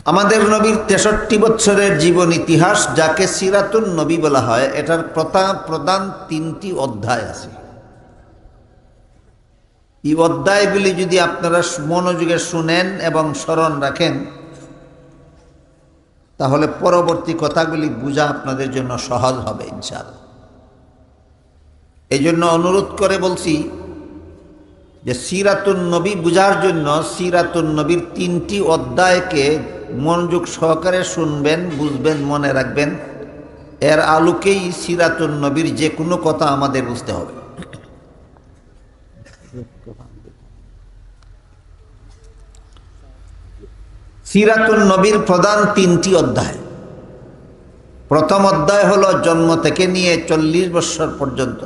আমাদের নবীর ৬৩ বছরের জীবন ইতিহাস, যাকে সিরাতুন নবী বলা হয়, এটার প্রধান ৩টি অধ্যায় আছে। এই অধ্যায়গুলি যদি আপনারা মনোযোগে শুনেন এবং স্মরণ রাখেন, তাহলে পরবর্তী কথাগুলি বোঝা আপনাদের জন্য সহজ হবে ইনশাআল্লাহ। এই জন্য অনুরোধ করে বলছি যে সিরাতুন নবী বোঝার জন্য সিরাতুন নবীর ৩টি অধ্যায়কে মনোযোগ সহকারে শুনবেন, বুঝবেন, মনে রাখবেন। এর আলোকেই সিরাতুন নবীর যে কোনো কথা আমাদের বুঝতে হবে। সিরাতুন নবীর প্রধান ৩টি অধ্যায়। প্রথম অধ্যায় হলো জন্ম থেকে নিয়ে ৪০ বছর পর্যন্ত।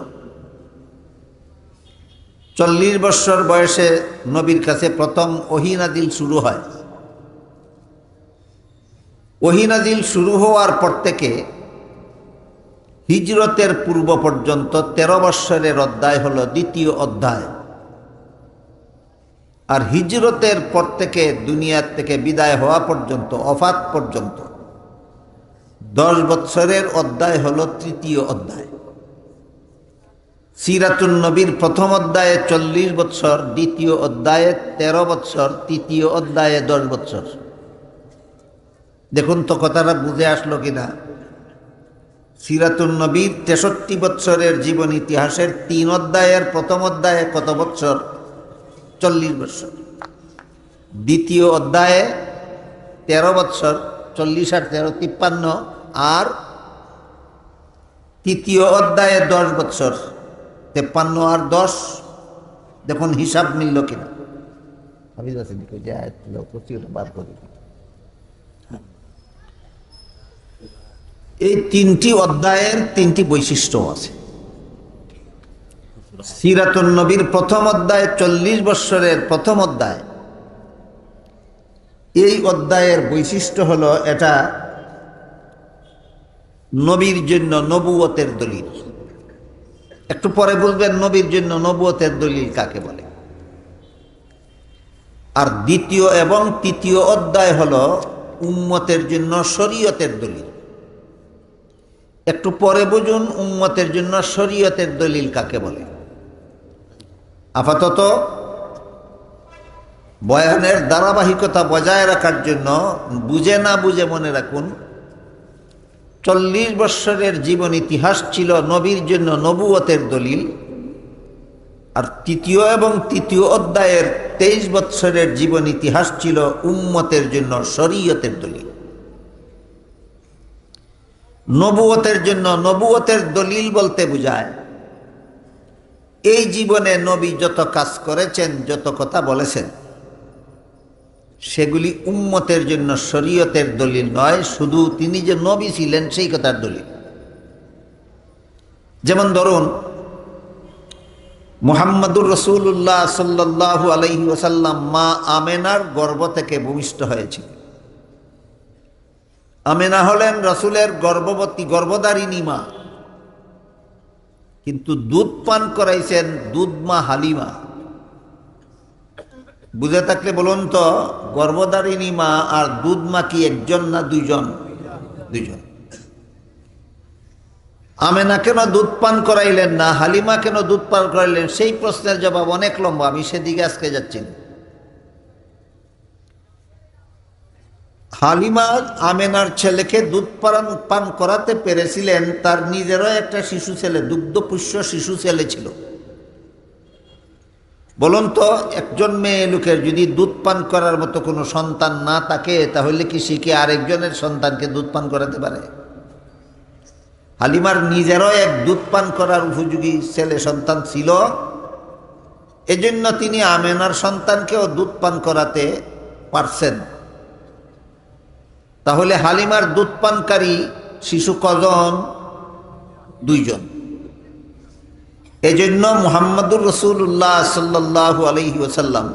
৪০ বছর বয়সে নবীর কাছে প্রথম ওহী নাজিল শুরু হয়। ওহী নাজিল শুরু হওয়ার পর থেকে হিজরতের পূর্ব পর্যন্ত ১৩ বৎসরের অধ্যায় হলো দ্বিতীয় অধ্যায়। আর হিজরতের পর থেকে দুনিয়ার থেকে বিদায় হওয়া পর্যন্ত, ওফাত পর্যন্ত ১০ বৎসরের অধ্যায় হলো তৃতীয় অধ্যায়। সিরাতুন নবীর প্রথম অধ্যায়ে ৪০ বৎসর, দ্বিতীয় অধ্যায়ে ১৩ বৎসর, তৃতীয় অধ্যায়ে ১০ বৎসর। দেখুন তো কথাটা বুঝে আসলো কিনা। সিরাতুন নবীর ৬৩ বৎসরের জীবন ইতিহাসের ৩ অধ্যায়ের প্রথম অধ্যায়ে কত বৎসর? ৪০ বৎসর। দ্বিতীয় অধ্যায়ে ১৩ বৎসর, ৪০ আর ১৩ ৫৩, আর তৃতীয় অধ্যায়ে ১০ বৎসর, ৫৩ আর ১০। দেখুন হিসাব মিলল কিনা। এই ৩টি অধ্যায়ের ৩টি বৈশিষ্ট্য আছে। সিরাতুন নবীর প্রথম অধ্যায় ৪০ বৎসরের প্রথম অধ্যায়। এই অধ্যায়ের বৈশিষ্ট্য হলো এটা নবীর জন্য নবুয়তের দলিল। একটু পরে বুঝবেন নবীর জন্য নবুয়তের দলিল কাকে বলে। আর দ্বিতীয় এবং তৃতীয় অধ্যায় হলো উম্মতের জন্য শরীয়তের দলিল। একটু পরে বুঝুন উম্মতের জন্য শরীয়তের দলিল কাকে বলে। আপাতত বয়ানের ধারাবাহিকতা বজায় রাখার জন্য বুঝে না বুঝে মনে রাখুন, ৪০ বৎসরের জীবন ইতিহাস ছিল নবীর জন্য নবুয়তের দলিল। আর তৃতীয় এবং তৃতীয় অধ্যায়ের ২৩ বৎসরের জীবন ইতিহাস ছিল উম্মতের জন্য শরীয়তের দলিল। নবুয়তের জন্য নবুয়তের দলিল বলতে বোঝায় এই জীবনে নবী যত কাজ করেছেন, যত কথা বলেছেন, সেগুলি উম্মতের জন্য শরীয়তের দলিল নয়, শুধু তিনি যে নবী ছিলেন সেই কথার দলিল। যেমন ধরুন, মুহাম্মদুর রাসূলুল্লাহ সাল্লাল্লাহু আলাইহি ওয়াসাল্লাম মা আমেনার গর্ভ থেকে ভূমিষ্ঠ হয়েছিল। আমেনা হলেন রাসূলের গর্ভধারিণী মা, কিন্তু দুধ পান করাইছেন দুধ মা হালিমা। বুঝে থাকলে বলুন তো, গর্ভধারিণী মা আর দুধ মা কি একজন না দুইজন? দুইজন। আমেনা কেন দুধ পান করাইলেন না, হালিমা কেন দুধ পান করাইলেন? সেই প্রশ্নের জবাব অনেক লম্বা, আমি সেদিকে আজকে যাচ্ছি না। হালিমা আমেনার ছেলেকে দুধ পান করাতে পেরেছিলেন, তার নিজেরও একটা শিশু ছেলে, দুগ্ধপুষ্য শিশু ছেলে ছিল। বলুন তো, একজন মেয়ে লোকের যদি দুধ পান করার মতো কোনো সন্তান না থাকে, তাহলে কি সে কি আরেকজনের সন্তানকে দুধ পান করাতে পারে? হালিমার নিজেরও এক দুধ পান করার উপযোগী ছেলে সন্তান ছিল, এজন্য তিনি আমেনার সন্তানকেও দুধ পান করাতে পারছেন। তাহলে হালিমার দুধ পানকারী শিশু কজন? দুইজন। এজন্য মুহাম্মদুর রাসূলুল্লাহ সাল্লাল্লাহু আলাইহি ওয়াসাল্লাম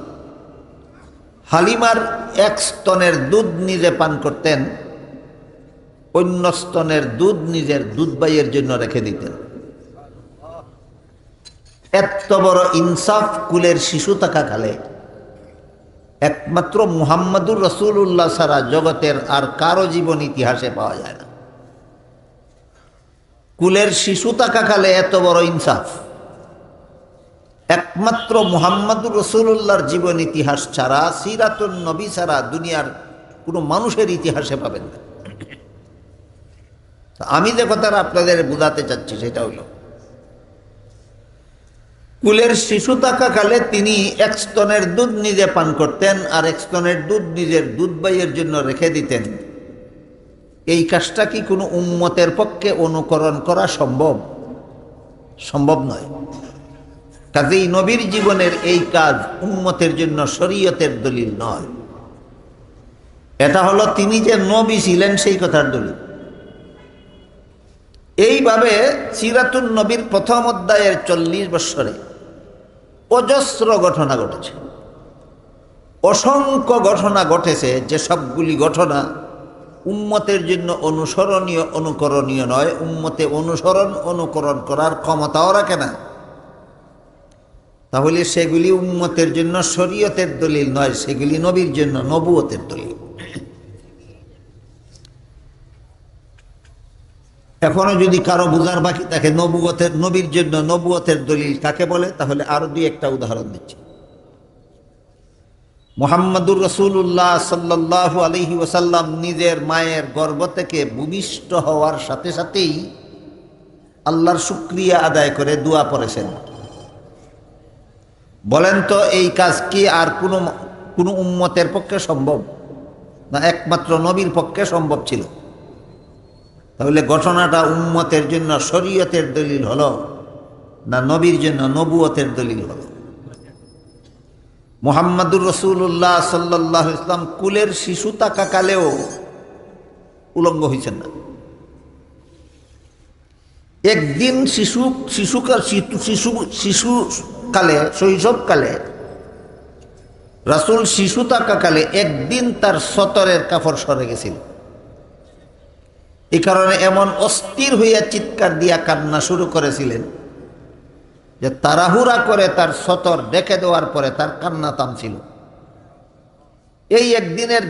হালিমার এক স্তনের দুধ নিজে পান করতেন, অন্য স্তনের দুধ নিজের দুধ ভাইয়ের জন্য রেখে দিতেন। এত বড় ইনসাফ কুলের শিশু থাকাকালে একমাত্র মুহাম্মাদুর রাসূলুল্লাহ ছাড়া জগতের আর কারো জীবন ইতিহাসে পাওয়া যায় না। কুলের শিশু থাকাকালে এত বড় ইনসাফ একমাত্র মুহাম্মাদুর রাসূলুল্লাহর জীবন ইতিহাস ছাড়া, সিরাতুন নবী ছাড়া দুনিয়ার কোনো মানুষের ইতিহাসে পাবেন না। আমি যে কথাটা আপনাদের বোঝাতে চাচ্ছি সেটা হলো, কুলের শিশু থাকাকালে তিনি এক স্তনের দুধ নিজে পান করতেন আর এক স্তনের দুধ নিজের দুধ ভাইয়ের জন্য রেখে দিতেন। এই কাজটা কি কোনো উম্মতের পক্ষে অনুকরণ করা সম্ভব? সম্ভব নয়। কাজেই নবীর জীবনের এই কাজ উম্মতের জন্য শরীয়তের দলিল নয়। এটা হলো তিনি যে নবী ছিলেন সেই কথার দলিল। এইভাবে সিরাতুন নবীর প্রথম অধ্যায়ের 40 বৎসরে অজস্র ঘটনা ঘটেছে, অসংখ্য ঘটনা ঘটেছে, যে সবগুলি ঘটনা উম্মতের জন্য অনুসরণীয়, অনুকরণীয় নয়। উম্মতে অনুসরণ অনুকরণ করার ক্ষমতাও রাখে না। তাহলে সেগুলি উম্মতের জন্য শরীয়তের দলিল নয়, সেগুলি নবীর জন্য নবুয়তের দলিল। এখনো যদি কারো বুঝার বাকি থাকে নবুয়তের, নবীর জন্য নবুয়তের দলিল কাকে বলে, তাহলে আরো দুই একটা উদাহরণ দিচ্ছি। মুহাম্মাদুর রাসূলুল্লাহ সাল্লাল্লাহু আলাইহি ওয়াসাল্লাম নিজের মায়ের গর্ভ থেকে ভূমিষ্ঠ হওয়ার সাথে সাথেই আল্লাহর শুকরিয়া আদায় করে দোয়া পড়েছেন। বলেন তো এই কাজ কি আর কোনো উম্মতের পক্ষে সম্ভব না? একমাত্র নবীর পক্ষে সম্ভব ছিল। তাহলে ঘটনাটা উম্মতের জন্য শরীয়তের দলিল হলো না নবীর জন্য নবুয়তের দলিল হলো? মুহাম্মাদুর রাসূলুল্লাহ সাল্লাল্লাহু আলাইহি ওয়াসাল্লাম কুলের শিশু থাকাকালেও উলঙ্গ হয়েছেন না। একদিন শিশুকালে, শৈশবকালে, রাসূল শিশু থাকাকালে একদিন তার সতরের কাপড় সরে গেছিল। এই কারণে এমন অস্থির হইয়া চিৎকার দিয়া কান্না শুরু করেছিলেন যে তাড়াহুড়া করে তার সতর ডেকে দেওয়ার পরে তার কান্না থামছিল। এই একদিনের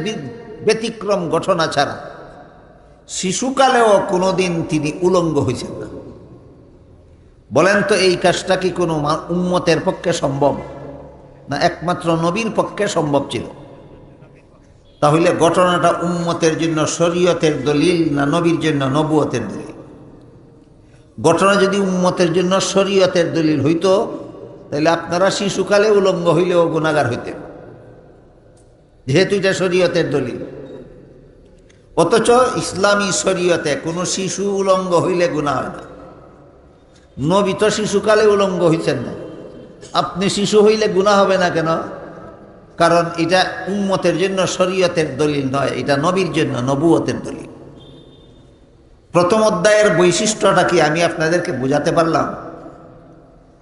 ব্যতিক্রম ঘটনা ছাড়া শিশুকালেও কোনোদিন তিনি উলঙ্গ হয়েছেন না। বলেন তো এই কাজটা কি কোনো উম্মতের পক্ষে সম্ভব না একমাত্র নবীর পক্ষে সম্ভব ছিল? তাহলে ঘটনাটা উম্মতের জন্য শরীয়তের দলিল না নবীর জন্য নবুয়তের দলিল? ঘটনা যদি উম্মতের জন্য শরীয়তের দলিল হইতো তাহলে আপনারা শিশুকালে উলঙ্গ হইলেও গুনাহগার হইতেন, যেহেতু এটা শরীয়তের দলিল। অথচ ইসলামী শরীয়তে কোনো শিশু উলঙ্গ হইলে গুনাহ হয় না। নবী তো শিশুকালে উলঙ্গ হইছেন না, আপনি শিশু হইলে গুনাহ হবে না কেন? কারণ এটা উম্মতের জন্য শরীয়তের দলিল নয়, এটা নবীর জন্য নবুয়তের দলিল। প্রথম অধ্যায়ের বৈশিষ্ট্যটা কি আমি আপনাদেরকে বোঝাতে পারলাম?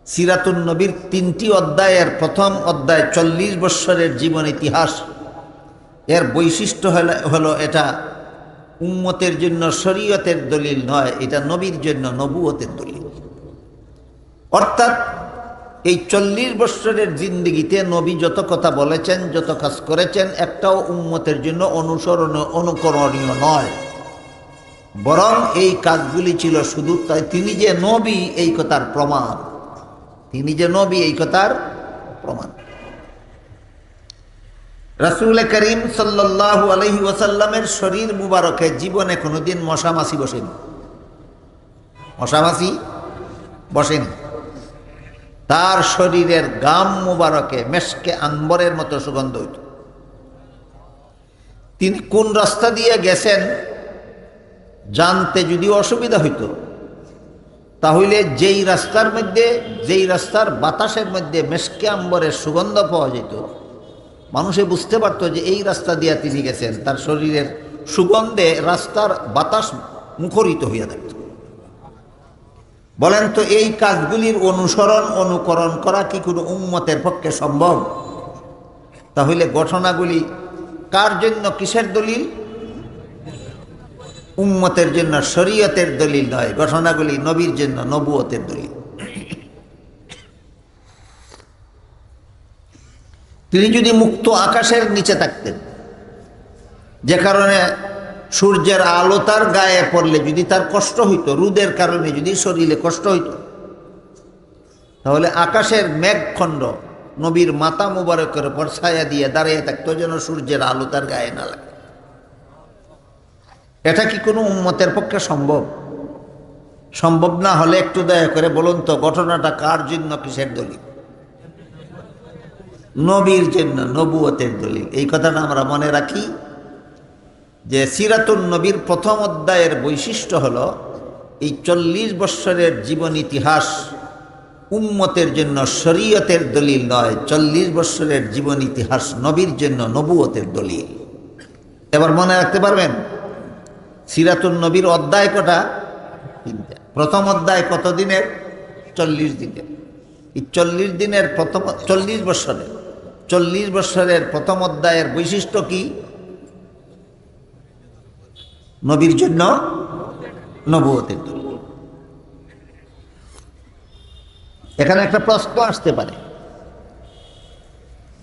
সিরাতুন নবীর 3টি অধ্যায়ের প্রথম অধ্যায় 40 বৎসরের জীবন ইতিহাস, এর বৈশিষ্ট্য হলো এটা উম্মতের জন্য শরীয়তের দলিল নয়, এটা নবীর জন্য নবুয়তের দলিল। অর্থাৎ এই 40 বৎসরের জিন্দেগিতে নবী যত কথা বলেছেন, যত কাজ করেছেন, একটাও উম্মতের জন্য অনুকরণীয় নয়, বরং এই কাজগুলি ছিল শুধু তাই তিনি যে নবী এই কথার প্রমাণ। তিনি যে নবী এই কথার প্রমাণ। রাসূল করিম সাল্লাল্লাহু আলাইহি ওয়াসাল্লামের শরীর মুবারকে জীবনে কোনোদিন মশামাছি বসেনি, মশামাছি বসেনি। তার শরীরের গাম মুবারকে মেশকে আম্বরের মতো সুগন্ধ হইত। তিনি কোন রাস্তা দিয়ে গেছেন জানতে যদি অসুবিধা হইত, তাহলে যেই রাস্তার বাতাসের মধ্যে মেশকে আম্বরের সুগন্ধ পাওয়া যেত, মানুষে বুঝতে পারত যে এই রাস্তা দিয়ে তিনি গেছেন। তার শরীরের সুগন্ধে রাস্তার বাতাস মুখরিত হইয়া থাকত। বলেন তো এই কাজগুলির অনুকরণ করা কি কোনো উম্মতের পক্ষে সম্ভব? তাহলে ঘটনাগুলি কার জন্য কিসের দলিল? উম্মতের জন্য শরীয়তের দলিল নয়, ঘটনাগুলি নবীর জন্য নবুয়তের দলিল। তিনি যদি মুক্ত আকাশের নিচে থাকতেন, যে কারণে সূর্যের আলো তার গায়ে পড়লে যদি তার কষ্ট হইতো, রোদের কারণে যদি শরীরে কষ্ট হইতো, তাহলে আকাশের মেঘখণ্ড নবীর মাথা মুবারকের উপর ছায়া দিয়ে দাঁড়িয়ে থাকতো যেন সূর্যের আলো তার গায়ে না লাগে। এটা কি কোনো উম্মতের পক্ষে সম্ভব? সম্ভব না হলে একটু দয়া করে বলুন তো, ঘটনাটা কার জন্য, কিসের দলিল? নবীর জন্য, নবুয়তের দলিল। এই কথাটা আমরা মনে রাখি যে সিরাতুন নবীর প্রথম অধ্যায়ের বৈশিষ্ট্য হলো এই 40 বৎসরের জীবন ইতিহাস উম্মতের জন্য শরীয়তের দলিল নয়, 40 বৎসরের জীবন ইতিহাস নবীর জন্য নবুয়তের দলিল। এবার মনে রাখতে পারবেন সিরাতুন নবীর অধ্যায় কটা? 3টা। প্রথম অধ্যায় কত দিনের? 40 দিনের। এই 40 দিনের প্রথম 40 বৎসরের প্রথম অধ্যায়ের বৈশিষ্ট্য কি? নবীর জন্য নবুয়তের দলিল। এখানে একটা প্রশ্ন আসতে পারে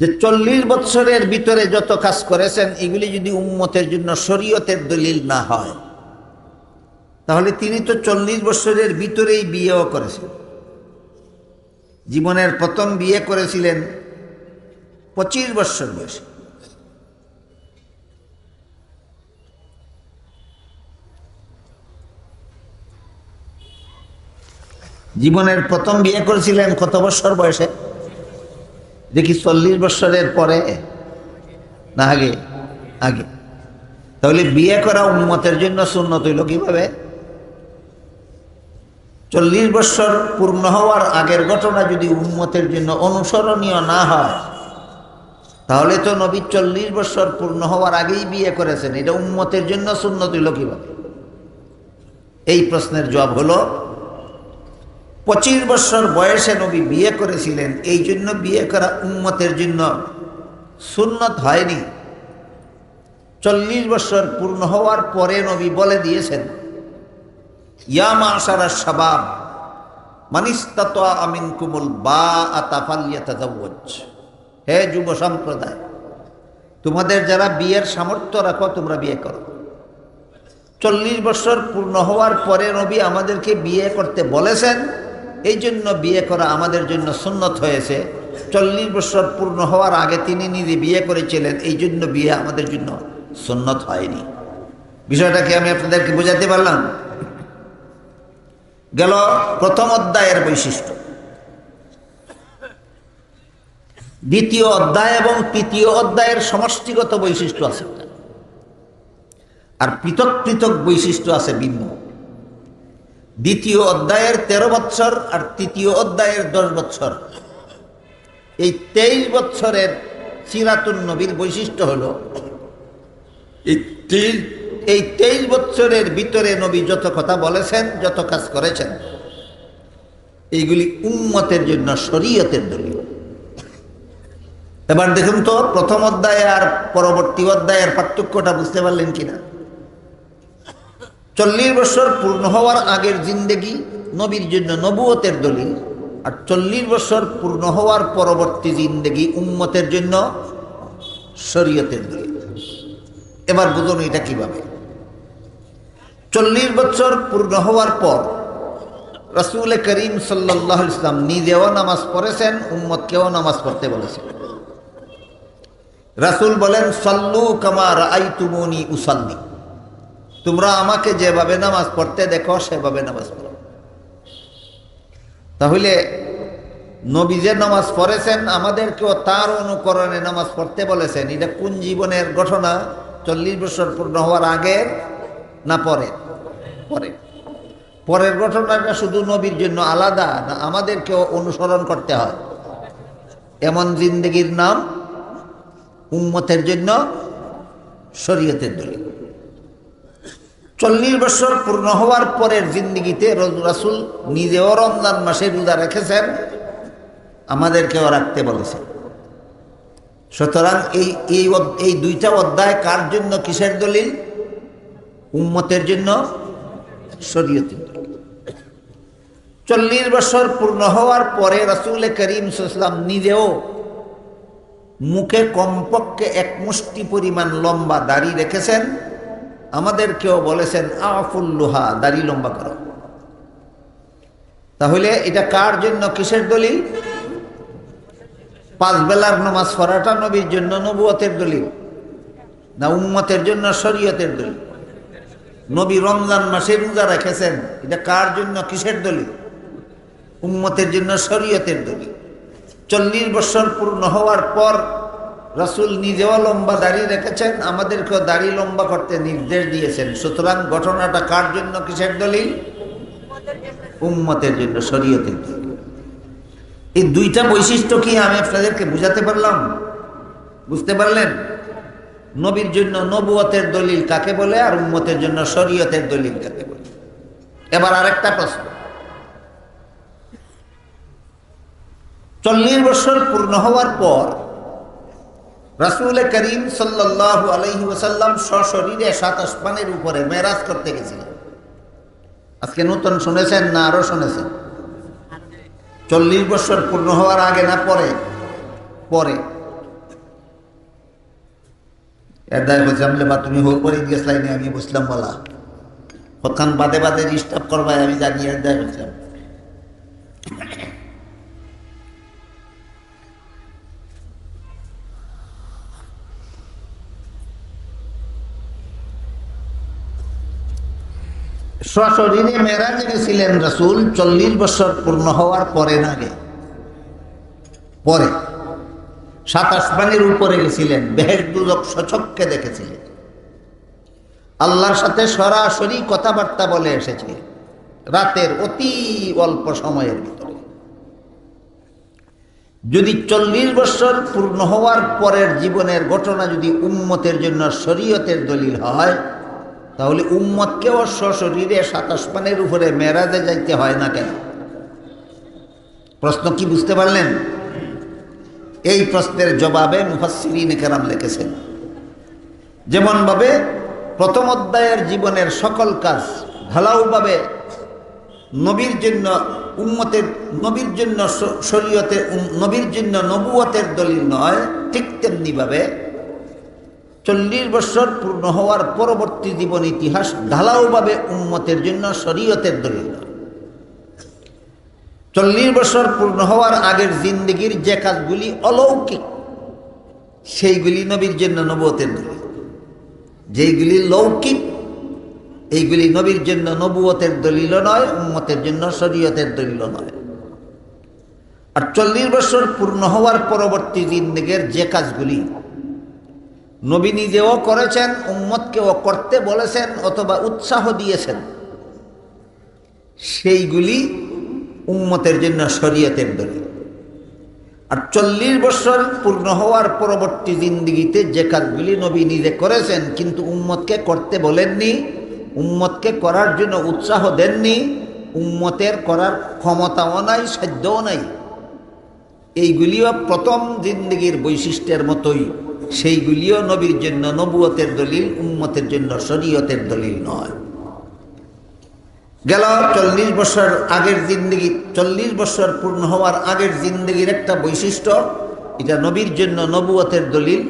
যে 40 বৎসরের ভিতরে যত কাজ করেছেন এগুলি যদি উম্মতের জন্য শরীয়তের দলিল না হয়, তাহলে তিনি তো 40 বৎসরের ভিতরেই বিয়েও করেছেন। জীবনের প্রথম বিয়ে করেছিলেন 25 বৎসর বয়সে। জীবনের প্রথম বিয়ে করেছিলেন কত বৎসর বয়সে? দেখি 40 বৎসরের পরে না আগে? আগে। তাহলে বিয়ে করা উম্মতের জন্য সুন্নত হইল কিভাবে? 40 বৎসর পূর্ণ হওয়ার আগের ঘটনা যদি উম্মতের জন্য অনুসরণীয় না হয়, তাহলে তো নবী 40 বৎসর পূর্ণ হওয়ার আগেই বিয়ে করেছেন, এটা উম্মতের জন্য সুন্নত হইল কিভাবে? এই প্রশ্নের জবাব হলো 25 বৎসর বয়সে নবী বিয়ে করেছিলেন, এই জন্য বিয়ে করা উম্মতের জন্য সুন্নত হয়নি। 40 বৎসর পূর্ণ হওয়ার পরে নবী বলে দিয়েছেন, ইয়া মাশারা শাবাব মান ইসতাতা মিনকুমুল বাআতা ফালইয়াতাযাওয়াজ। হে যুব সম্প্রদায়, তোমাদের যারা বিয়ের সামর্থ্য রাখো তোমরা বিয়ে করো। 40 বৎসর পূর্ণ হওয়ার পরে নবী আমাদেরকে বিয়ে করতে বলেছেন, এই জন্য বিয়ে করা আমাদের জন্য সুন্নত হয়েছে। 40 বৎসর পূর্ণ হওয়ার আগে তিনি নিজে বিয়ে করেছিলেন, এই জন্য বিয়ে আমাদের জন্য সুন্নত হয়নি। বিষয়টাকে আমি আপনাদেরকে বোঝাতে পারলাম? গেল প্রথম অধ্যায়ের বৈশিষ্ট্য। দ্বিতীয় অধ্যায় এবং তৃতীয় অধ্যায়ের সমষ্টিগত বৈশিষ্ট্য আছে, আর পৃথক পৃথক বৈশিষ্ট্য আছে ভিন্ন। দ্বিতীয় অধ্যায়ের 13 বৎসর আর তৃতীয় অধ্যায়ের 10 বৎসর, এই 23 বৎসরের সিরাতুন নবীর বৈশিষ্ট্য হলো এই 23 বৎসরের ভিতরে নবী যত কথা বলেছেন, যত কাজ করেছেন, এইগুলি উম্মতের জন্য শরীয়তের দলিল। এবার দেখুন তো প্রথম অধ্যায় আর পরবর্তী অধ্যায়ের পার্থক্যটা বুঝতে পারলেন কিনা? 40 বৎসর পূর্ণ হওয়ার আগের জিন্দেগি নবীর জন্য নবুয়তের দলিল, আর 40 বৎসর পূর্ণ হওয়ার পরবর্তী জিন্দেগি উম্মতের জন্য শরীয়তের দলিল। এবার বুঝুন এটা কিভাবে। 40 বৎসর পূর্ণ হওয়ার পর রাসূল করিম সাল্লাল্লাহু আলাইহি ওয়াসাল্লাম নিজেও নামাজ পড়েছেন, উম্মতকেও নামাজ পড়তে বলেছেন। রাসূল বলেন, সাল্লু কামা রাআইতুমুনি উসাল্লি, তোমরা আমাকে যেভাবে নামাজ পড়তে দেখো সেভাবে নামাজ পড়ো। তাহলে নবী যে নামাজ পড়েছেন, আমাদেরকেও তার অনুকরণে নামাজ পড়তে বলেছেন। এটা কোন জীবনের ঘটনা? 40 বছর পূর্ণ হওয়ার আগের না পরে? পরের ঘটনাটা শুধু নবীর জন্য আলাদা না আমাদেরকেও অনুসরণ করতে হয়? এমন জিন্দেগির নাম উম্মতের জন্য শরীয়তের দলিল। 40 বছর পূর্ণ হওয়ার পরের জিন্দেগিতে রাসূল নিজেও রমজান মাসে রোজা রেখেছেন, আমাদেরকেও রাখতে বলেছেন। সুতরাং এই দুইটা অধ্যায় কার জন্য, কিসের দলিল? উম্মতের জন্য শরীয়তের দলিল। 40 বছর পূর্ণ হওয়ার পরে রাসূল করিম সাল্লাল্লাহু আলাইহি ওয়াসাল্লাম নিজেও মুখে কমপক্ষে এক মুষ্টি পরিমাণ লম্বা দাড়ি রেখেছেন, আমাদেরকেও বলেছেন আফুল্লুহা, দাড়ি লম্বা করো। তাহলে এটা কার জন্য, কিসের দলিল? 5 বেলার নামাজ পড়াটা নবীর জন্য নবুয়তের দলিল না উম্মতের জন্য শরীয়তের দলিল? নবী রমজান মাসে রোজা রেখেছেন, এটা কার জন্য, কিসের দলিল? উম্মতের জন্য শরীয়তের দলিল। 40 বছর পূর্ণ হওয়ার পর রাসূল নিজেও লম্বা দাড়ি রেখেছেন, আমাদেরকেও দাড়ি লম্বা করতে নির্দেশ দিয়েছেন। সুতরাং ঘটনাটা কার জন্য, কিসের দলিল? উম্মতের জন্য শরীয়তের দলিল। এই দুইটা বৈশিষ্ট্য কি আমি আপনাদেরকে বুঝাতে পারলাম? বুঝতে পারলেন? নবীর জন্য নবুয়তের দলিল কাকে বলে আর উম্মতের জন্য শরীয়তের দলিল কাকে বলে। এবার আরেকটা প্রশ্ন, 40 বছর পূর্ণ হওয়ার পর রাসূল করিম সাল্লাল্লাহু আলাইহি ওয়াসাল্লাম সশরীরে 7 আসমানের উপরে মেরাজ করতে গেছিলেন। আজকে নতুন শুনেছেন না আরো শুনেছেন? 40 বছর পূর্ণ হওয়ার আগে না পরে? পরে। এদায় বলছিলাম বা তুমি হোক করে গেছলাই নি, আমি বুঝলাম বলা হতান বাদে বাদে ডিস্টার্ব করবাই, আমি জানি। এদায় বলছিলাম সশরীরে মেরাজে গেছিলেন রাসূল 40 বছর পূর্ণ হওয়ার পরে, না আগে? পরে 7 আসমানের উপরে গেছিলেন, বেহেশত দুজক সচক্ষে দেখেছিলেন, আল্লাহর সাথে সরাসরি কথাবার্তা বলে এসেছিলেন রাতের অতি অল্প সময়ের ভিতরে। যদি 40 বছর পূর্ণ হওয়ার পরের জীবনের ঘটনা যদি উম্মতের জন্য শরীয়তের দলিল হয়, তাহলে উম্মতকেও সশরীরে 7 আসমানের উপরে মেরাজে যাইতে হয় না কেন? প্রশ্ন কি বুঝতে পারলেন? এই প্রশ্নের জবাবে মুফাসসিরিনে কেরাম লিখেছেন, যেমনভাবে প্রথম অধ্যায়ের জীবনের সকল কাজ ঢালাওভাবে নবীর জন্য উম্মতের, নবীর জন্য শরীয়তে, নবীর জন্য নবুয়তের দলিল নয়, ঠিক তেমনিভাবে 40 বছর পূর্ণ হওয়ার পরবর্তী জীবন ইতিহাস ঢালাওভাবে উম্মতের জন্য শরীয়তের দলিল। 40 বছর পূর্ণ হওয়ার আগের জিন্দেগির যে কাজগুলি অলৌকিক, সেইগুলি নবীর জন্য নবুয়তের দলিল। যেইগুলি লৌকিক, এইগুলি নবীর জন্য নবুয়তের দলিল নয়, উম্মতের জন্য শরীয়তের দলিল নয়। আর 40 বছর পূর্ণ হওয়ার পরবর্তী জিন্দেগির যে কাজগুলি নবী নিজেও করেছেন, উম্মতকেও করতে বলেছেন অথবা উৎসাহ দিয়েছেন, সেইগুলি উম্মতের জন্য শরীয়তের দলিল। আর 40 বছর পূর্ণ হওয়ার পরবর্তী জিন্দেগিতে যে কাজগুলি নবী নিজে করেছেন কিন্তু উম্মতকে করতে বলেননি, উম্মতকে করার জন্য উৎসাহ দেননি, উম্মতের করার ক্ষমতাও নাই, সাধ্যও নাই, এইগুলিও প্রথম জিন্দেগির বৈশিষ্ট্যের মতোই, সেইগুলিও নবীর জন্য নবুয়তের দলিল, উম্মতের জন্য শরীয়তের দলিল নয়। গেল 40 বছর আগের জিন্দেগি, 40 বছর পূর্ণ হওয়ার আগের জিন্দেগির একটা বৈশিষ্ট্য, এটা নবীর জন্য নবুয়তের দলিল।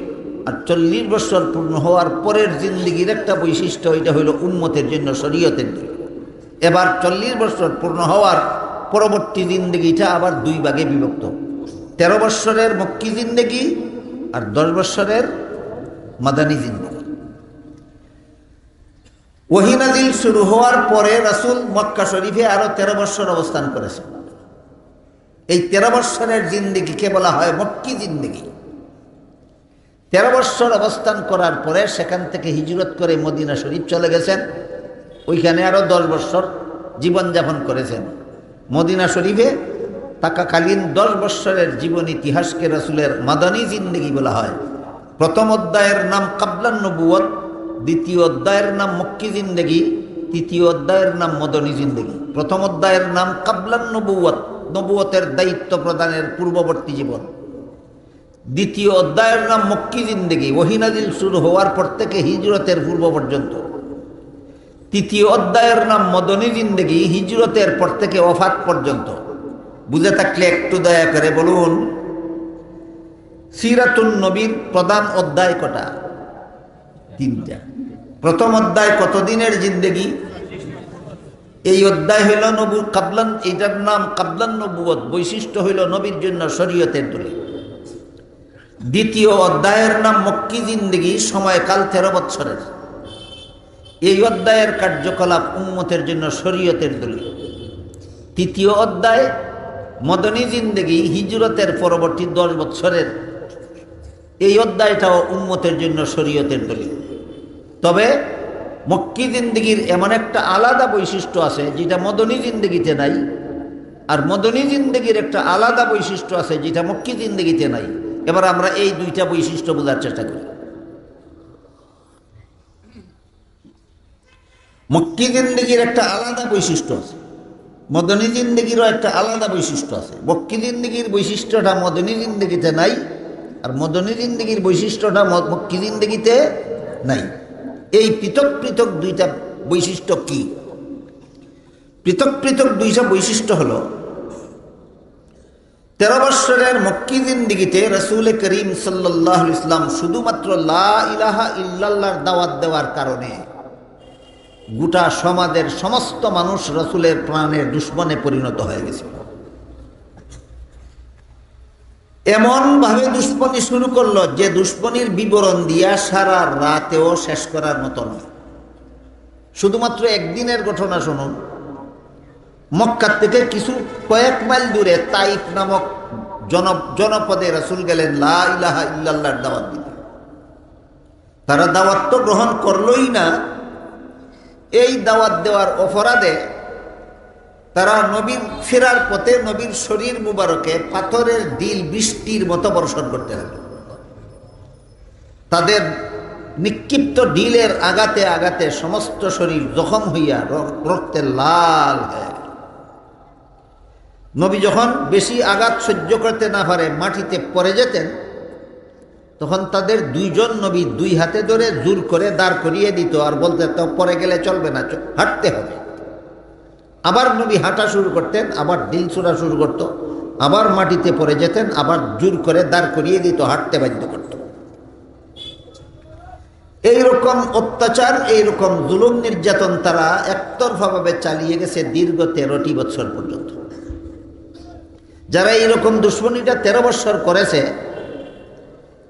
আর 40 বছর পূর্ণ হওয়ার পরের জিন্দেগির একটা বৈশিষ্ট্য, এটা হলো উম্মতের জন্য শরীয়তের দলিল। এবার 40 বছর পূর্ণ হওয়ার পরবর্তী জিন্দেগিটা আবার 2 ভাগে বিভক্ত। 13 বছরের মক্কি জিন্দেগি আর 10 বছরের মাদানী জিন্দেগি। ওহী নাজিল শুরু হওয়ার পরে রাসূল মক্কা শরীফে আরো 13 বছর অবস্থান করেছেন। এই 13 বছরের জিন্দেগিকে বলা হয় মক্কি জিন্দেগি। 13 বছর অবস্থান করার পরে সেখান থেকে হিজরত করে মদিনা শরীফ চলে গেছেন, ওইখানে আরো 10 বছর জীবনযাপন করেছেন। মদিনা শরীফে থাকাকালীন 10 বছরের জীবন ইতিহাসকে রাসূলের মাদানী জিন্দেগি বলা হয়। প্রথম অধ্যায়ের নাম কাবলান নবুয়ত, দ্বিতীয় অধ্যায়ের নাম মক্কি জিন্দেগি, তৃতীয় অধ্যায়ের নাম মদনী জিন্দেগি। প্রথম অধ্যায়ের নাম কাবলান নবুয়ত, নবুয়তের দায়িত্ব প্রদানের পূর্ববর্তী জীবন। দ্বিতীয় অধ্যায়ের নাম মক্কি জিন্দেগি, ওহী নাজিল শুরু হওয়ার পর থেকে হিজরতের পূর্ব পর্যন্ত। তৃতীয় অধ্যায়ের নাম মদনী জিন্দেগি, হিজরতের পর থেকে ওফাত পর্যন্ত। বুঝে থাকলে একটু দয়া করে বলুন, সিরাতুন নবীর প্রধান অধ্যায় কটা? 3টা। প্রথম অধ্যায় কতদিনের জিন্দেগি? এই অধ্যায় হইল নবী কাবলান, এটার নাম কাবলান নবুয়ত, বৈশিষ্ট্য হইল নবীর জন্য শরীয়তের দলিল। দ্বিতীয় অধ্যায়ের নাম মক্কি জিন্দেগি, সময়কাল 13 বৎসরের। এই অধ্যায়ের কার্যকলাপ উম্মতের জন্য শরীয়তের দলিল। তৃতীয় অধ্যায় মদনী জিন্দেগি, হিজরতের পরবর্তী 10 বৎসরের। এই অধ্যায়টাও উম্মতের জন্য শরীয়তের দলিল। তবে মক্কি জিন্দেগির এমন একটা আলাদা বৈশিষ্ট্য আছে যেটা মদনী জিন্দেগিতে নাই, আর মদনী জিন্দেগির একটা আলাদা বৈশিষ্ট্য আছে যেটা মক্কি জিন্দেগিতে নাই। এবার আমরা এই 2টা বৈশিষ্ট্য বোঝার চেষ্টা করি। মক্কি জিন্দেগির একটা আলাদা বৈশিষ্ট্য আছে, মদনী জিন্দেগিরও একটা আলাদা বৈশিষ্ট্য আছে। মক্কি জিন্দেগির বৈশিষ্ট্যটা মদনী জিন্দেগিতে নাই, আর মদনী জিন্দেগির বৈশিষ্ট্যটা মক্কি জিন্দেগিতে নাই। এই পৃথক পৃথক 2টা বৈশিষ্ট্য কি? পৃথক পৃথক 2টা বৈশিষ্ট্য হলো, 13 বৎসরের মক্কি জিন্দেগিতে রাসূল করিম সাল্লাল্লাহু আলাইহি ওয়াসাল্লাম শুধুমাত্র লা ইলাহা ইল্লাল্লাহর দাওয়াত দেওয়ার কারণে গোটা সমাজের সমস্ত মানুষ রাসূলের প্রাণের দুশমনে পরিণত হয়ে গেছে। এমন ভাবে দুশ্মনী শুরু করলো যে দুশ্মনীর বিবরণ দিয়া সারা রাতেও শেষ করার মতো নয়। শুধুমাত্র একদিনের ঘটনা শুনুন। মক্কা থেকে কিছু কয়েক মাইল দূরে তাইফ নামক জনপদে রাসূল গেলেন লা ইলাহা ইল্লাল্লাহর দাওয়াত দিতে। তারা দাওয়াত তো গ্রহণ করলই না, এই দাওয়াত দেওয়ার অপরাধে তারা নবীর ফেরার পথে নবীর শরীর মুবারকে পাথরের ডিল বৃষ্টির মতো বর্ষণ করতে লাগলো। তাদের নিক্ষিপ্ত ডিলের আঘাতে আঘাতে সমস্ত শরীর জখম হইয়া রক্তে লাল হয়ে গেল। নবী যখন বেশি আঘাত সহ্য করতে না পারে মাটিতে পড়ে যেতেন, তখন তাদের 2 জন নবী 2 হাতে ধরে জোর করে দাঁড় করিয়ে দিত আর বলতে, তো পরে গেলে চলবে না, হাঁটতে হবে। আবার নবী হাঁটা শুরু করতেন, আবার ডিল ছোড়া শুরু করত, আবার মাটিতে পড়ে যেতেন, আবার জোর করে দাঁড় করিয়ে দিত, হাঁটতে বাধ্য করত। এইরকম অত্যাচার, এইরকম জুলুম নির্যাতন তারা একতরফাভাবে চালিয়ে গেছে দীর্ঘ 13টি বৎসর পর্যন্ত। যারা এইরকম দুশ্মনীটা 13 বৎসর করেছে,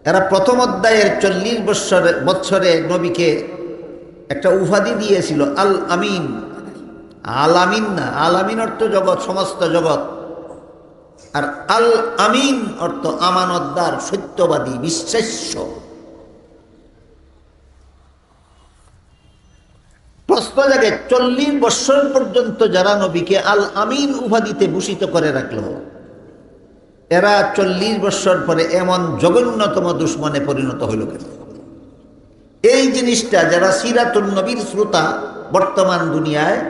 এরা প্রথম অধ্যায়ের 40 বৎসরে নবীকে একটা উপাধি দিয়েছিল আল আমিন। আল আমিন না, আল আমিন অর্থ জগৎ, সমস্ত জগৎ, আর আল আমিন অর্থ আমানতদার, সত্যবাদী, বিশ্বাস্য। প্রশ্ন জাগে 40 বৎসর পর্যন্ত যারা নবীকে আল আমিন উপাধিতে ভূষিত করে রাখলো, এরা 40 বৎসর পরে এমন জঘন্যতম দুশ্মনে পরিণত হইল কেন? এই জিনিসটা যারা সিরাতুন নবীর শ্রোতা বর্তমান দুনিয়ায়,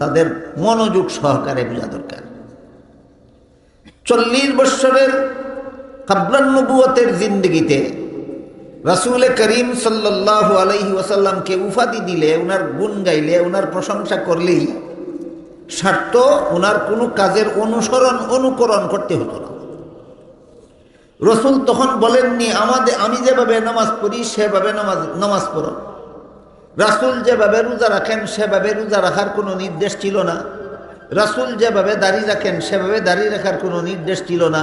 তাদের মনোযোগ সহকারে বোঝা দরকার। 40 বৎসরের কাবলান নবুয়তের জিন্দেগিতে রাসূল করিম সাল্লাল্লাহু আলাইহি ওয়াসাল্লামকে উপাধি দিলে, উনার গুণ গাইলে, উনার প্রশংসা করলেই স্বার্থ, উনার কোনো কাজের অনুকরণ করতে হতো না। রসুল তখন বলেননি আমি যেভাবে নামাজ পড়ি সেভাবে নামাজ পড়ো। রাসূল যেভাবে রোজা রাখেন সেভাবে রোজা রাখার কোনো নির্দেশ ছিল না। রাসূল যেভাবে দাড়ি রাখেন সেভাবে দাড়ি রাখার কোনো নির্দেশ ছিল না।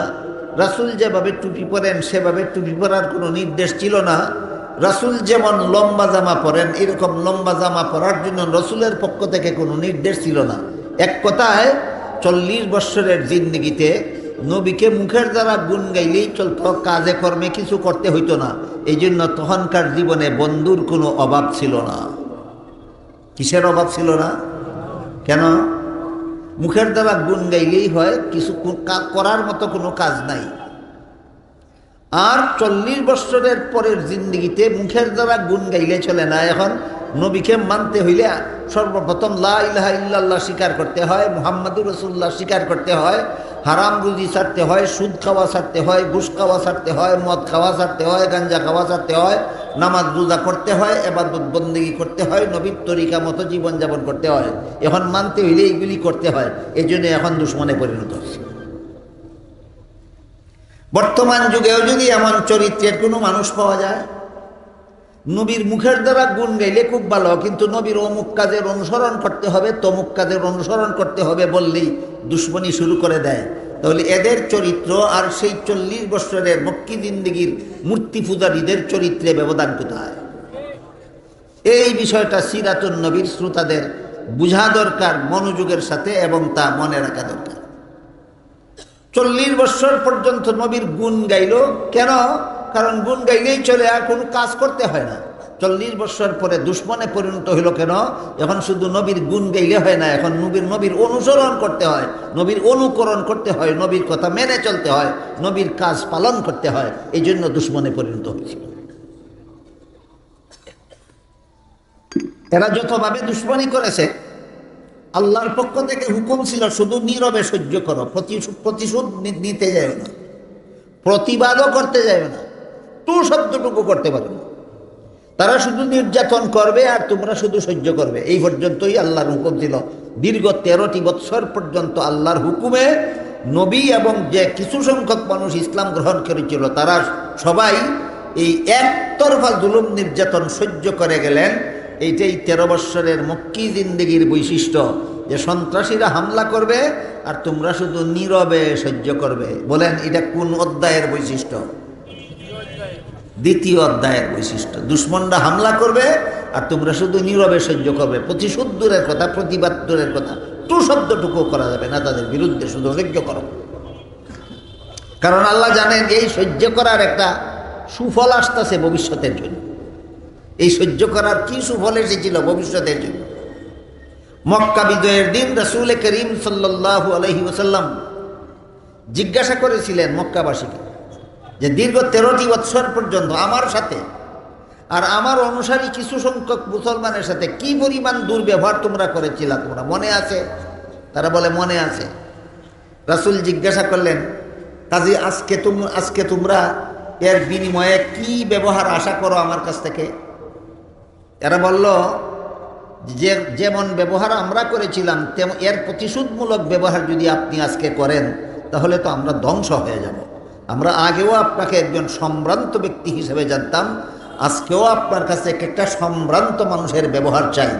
রাসূল যেভাবে টুপি পরেন সেভাবে টুপি পরার কোনো নির্দেশ ছিল না। রাসূল যেমন লম্বা জামা পরেন এরকম লম্বা জামা পরার জন্য রসুলের পক্ষ থেকে কোনো নির্দেশ ছিল না। এক কথায় 40 বৎসরের জিন্দেগিতে নবীকে মুখের দ্বারা গুণ গাইলেই চলত, কাজে কর্মে কিছু করতে হইতো না। এই জন্য তখনকার জীবনে বন্ধুর কোনো অভাব ছিল না। কিসের অভাব ছিল না? কেন? মুখের দ্বারা গুণ গাইলেই হয়, কিছু করার মতো কোনো কাজ নাই। আর 40 বৎসরের পরের জিন্দেগিতে মুখের দ্বারা গুণ গাইলে চলে না। এখন নবীকে মানতে হইলে সর্বপ্রথম লা ইলাহা ইল্লাল্লাহ স্বীকার করতে হয়, মুহাম্মাদুর রাসূলুল্লাহ স্বীকার করতে হয়, হারাম রুজি ছাড়তে হয়, সুদ খাওয়া ছাড়তে হয়, ঘুষ খাওয়া ছাড়তে হয়, মদ খাওয়া ছাড়তে হয়, গাঞ্জা খাওয়া ছাড়তে হয়, নামাজ রোজা করতে হয়, ইবাদত বন্দেগী করতে হয়, নবীর তরিকা মতো জীবনযাপন করতে হয়। এখন মানতে হইলে এইগুলি করতে হয়। এই জন্য এখন দুশ্মনে পরিণত হচ্ছে। বর্তমান যুগেও যদি এমন চরিত্রের কোনো মানুষ পাওয়া যায়, নবীর মুখের দ্বারা গুণ গাইলে খুব ভালো, কিন্তু নবীর অমুক কাজের অনুসরণ করতে হবে, তমুক কাজের অনুসরণ করতে হবে বললেই দুশ্মনী শুরু করে দেয়, তাহলে এদের চরিত্র আর সেই 40 বছরের মক্কি জিন্দেগির মূর্তি পূজারীদের চরিত্রে ব্যবধান কোথায়? এই বিষয়টা সিরাতুন নবীর শ্রোতাদের বুঝা দরকার মনোযোগের সাথে, এবং তা মনে রাখা দরকার। 40 বছর পর্যন্ত নবীর গুণ গাইল কেন? কারণ গুণ গাইলেই চলে, আর কোনো কাজ করতে হয় না। 40 বছর পরে দুশ্মনে পরিণত হইল কেন? এখন শুধু নবীর গুণ গাইলে হয় না, এখন নবীর অনুসরণ করতে হয়, নবীর অনুকরণ করতে হয়, নবীর কথা মেনে চলতে হয়, নবীর কাজ পালন করতে হয়। এই জন্য দুশ্মনে পরিণত হয়েছিল। এরা যতভাবে দুশ্মনী করেছে, আল্লাহর পক্ষ থেকে হুকুম ছিল শুধু নীরবে সহ্য করো, প্রতিশোধ নিতে যায় না, প্রতিবাদও করতে যায় না, টু শব্দটুকু করতে পারো না। তারা শুধু নির্যাতন করবে আর তোমরা শুধু সহ্য করবে, এই পর্যন্তই আল্লাহর হুকুম ছিল। দীর্ঘ 13টি বৎসর পর্যন্ত আল্লাহর হুকুমে নবী এবং যে কিছু সংখ্যক মানুষ ইসলাম গ্রহণ করেছিল তারা সবাই এই একতরফা জুলুম নির্যাতন সহ্য করে গেলেন। এইটাই 13 বৎসরের মক্কি জিন্দেগির বৈশিষ্ট্য, যে সন্ত্রাসীরা হামলা করবে আর তোমরা শুধু নীরবে সহ্য করবে। বলেন এটা কোন অধ্যায়ের বৈশিষ্ট্য? দ্বিতীয় অধ্যায়ের বৈশিষ্ট্য। দুশ্মনরা হামলা করবে আর তোমরা শুধু নীরবে সহ্য করবে, প্রতিশোধ দূরের কথা, প্রতিবাদ দূরের কথা, টু শব্দটুকু করা যাবে না তাদের বিরুদ্ধে, শুধু সহ্য করো। কারণ আল্লাহ জানেন এই সহ্য করার একটা সুফল আসতেছে ভবিষ্যতের জন্য। এই সহ্য করার কি সুফল এসেছিল ভবিষ্যতের জন্য? মক্কা বিজয়ের দিন রাসূল করিম সাল্লাল্লাহু আলাইহি ওয়াসাল্লাম জিজ্ঞাসা করেছিলেন মক্কাবাসীকে যে দীর্ঘ 13টি বৎসর পর্যন্ত আমার সাথে আর আমার অনুসারী কিছু সংখ্যক মুসলমানের সাথে কি পরিমাণ দুর্ব্যবহার তোমরা করেছিলা, তোমরা মনে আছে? তারা বলে মনে আছে। রাসূল জিজ্ঞাসা করলেন, কাজী আজকে তোমরা এর বিনিময়ে কি ব্যবহার আশা করো আমার কাছ থেকে? এরা বলল, যে যেমন ব্যবহার আমরা করেছিলাম তেমন এর প্রতিশোধমূলক ব্যবহার যদি আপনি আজকে করেন তাহলে তো আমরা ধ্বংস হয়ে যাব। আমরা আগেও আপনাকে একজন সম্ভ্রান্ত ব্যক্তি হিসেবে জানতাম, আজকেও আপনার কাছে একটা সম্ভ্রান্ত মানুষের ব্যবহার চাই।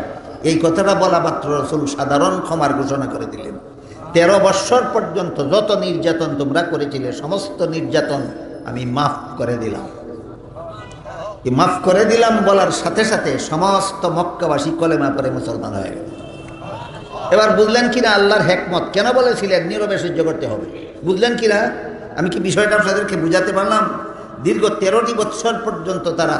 এই কথাটা বলা মাত্র রাসূল সাধারণ ক্ষমার ঘোষণা করে দিলেন। 13 বৎসর পর্যন্ত যত নির্যাতন তোমরা করেছিলে সমস্ত নির্যাতন আমি মাফ করে দিলাম। মাফ করে দিলাম বলার সাথে সাথে সমস্ত মক্কাবাসী কলেমা পড়ে মুসলমান হয়ে গেল। এবার বুঝলেন কিনা আল্লাহর হেকমত? কেন বলেছিলেন নীরবে সহ্য করতে হবে? বুঝলেন কিনা? আমি কি বিষয়টা আপনাদেরকে বুঝাতে পারলাম? দীর্ঘ 13টি বৎসর পর্যন্ত তারা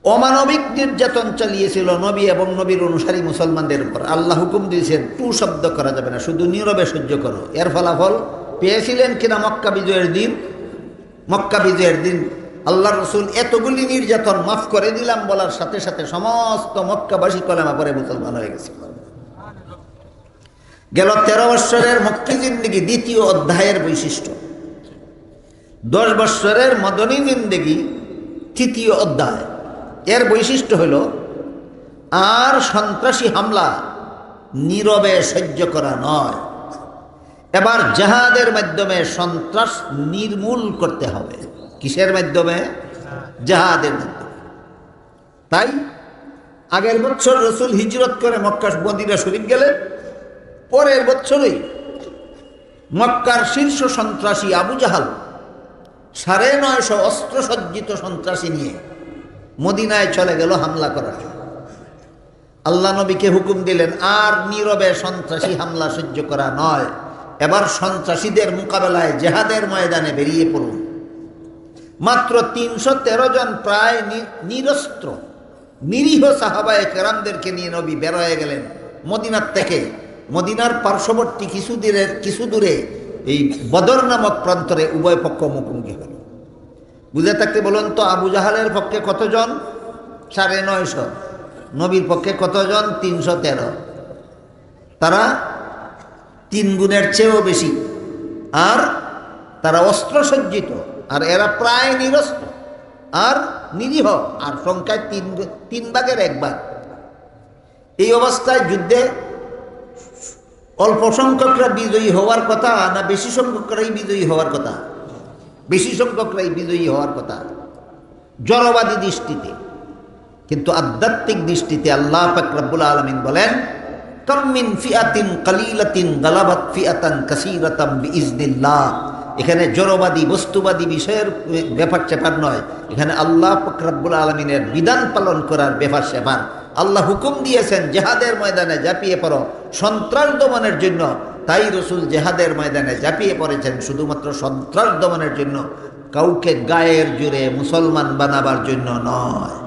অমানবিক নির্যাতন চালিয়েছিল নবী এবং নবীর অনুসারী মুসলমানদের উপর। আল্লাহ হুকুম দিয়েছেন টু শব্দ করা যাবে না, শুধু নীরবে সহ্য করো। এর ফলাফল পেয়েছিলেন কিনা মক্কা বিজয়ের দিন? মক্কা বিজয়ের দিন আল্লাহ রসুল এতগুলি নির্যাতন মাফ করে দিলাম বলার সাথে সাথে সমস্ত মক্কাবাসী কলেমা পড়ে মুসলমান হয়ে গেছে। গেল 13 বৎসরের মক্কি জিন্দেগি দ্বিতীয় অধ্যায়ের বৈশিষ্ট্য। 10 বৎসরের মদনী জিন্দেগি তৃতীয় অধ্যায়। এর বৈশিষ্ট্য হলো আর সন্ত্রাসী হামলা নীরবে সহ্য করা নয়, এবার জিহাদের মাধ্যমে সন্ত্রাস নির্মূল করতে হবে। কিসের মাধ্যমে? জিহাদের মাধ্যমে। তাই আগের বছর রাসূল হিজরত করে মক্কা মদিনা শরীফ গেলেন, পরের বছরই মক্কার শীর্ষ সন্ত্রাসী আবু জাহাল 950 অস্ত্রসজ্জিত সন্ত্রাসী নিয়ে মদিনায় চলে গেল হামলা করার জন্য। আল্লাহ নবীকে হুকুম দিলেন আর নীরবে সন্ত্রাসী হামলা সহ্য করা নয়, এবার সন্ত্রাসীদের মোকাবেলায় জিহাদের ময়দানে বেরিয়ে পড়ুন। মাত্র 313 জন প্রায় নিরস্ত্র নিরীহ সাহাবায়ে কেরামদেরকে নিয়ে নবী বের হয়ে গেলেন মদিনার থেকে। মদিনার পার্শ্ববর্তী কিছু দূরে এই বদর নামক প্রান্তরে উভয় পক্ষ মুখোমুখি হল। বুঝে থাকতে বলুন তো, আবু জাহালের পক্ষে কতজন? 950। নবীর পক্ষে কতজন? 313। তারা 3 গুণের চেয়েও বেশি, আর তারা অস্ত্রসজ্জিত, আর এরা প্রায় নিরস্ত্র আর নিরীহ, আর সংখ্যায় 3 ভাগের 1 ভাগ। এই অবস্থায় যুদ্ধে অল্প সংখ্যকরা বিজয়ী হওয়ার কথা না বেশি সংখ্যকরাই বিজয়ী হওয়ার কথা? বেশি সংখ্যকরাই বিজয়ী হওয়ার কথা জড়বাদী দৃষ্টিতে। কিন্তু আধ্যাত্মিক দৃষ্টিতে আল্লাহ পাক রব্বুল আলামিন বলেন, কাম মিন ফিআতিন কালিলাতিন গালাবাত ফিআতান কাসীরাতাম বিইজনিল্লাহ। এখানে জড়বাদী বস্তুবাদী বিষয়ের ব্যাপার স্যাপার নয়, এখানে আল্লাহ পাক রব্বুল আলামিনের বিধান পালন করার ব্যাপার স্যাপার। আল্লাহ হুকুম দিয়েছেন জেহাদের ময়দানে ঝাঁপিয়ে পড়ো সন্ত্রাস দমনের জন্য, তাই রসুল জেহাদের ময়দানে ঝাঁপিয়ে পড়েছেন শুধুমাত্র সন্ত্রাস দমনের জন্য, কাউকে গায়ের জোরে মুসলমান বানাবার জন্য নয়।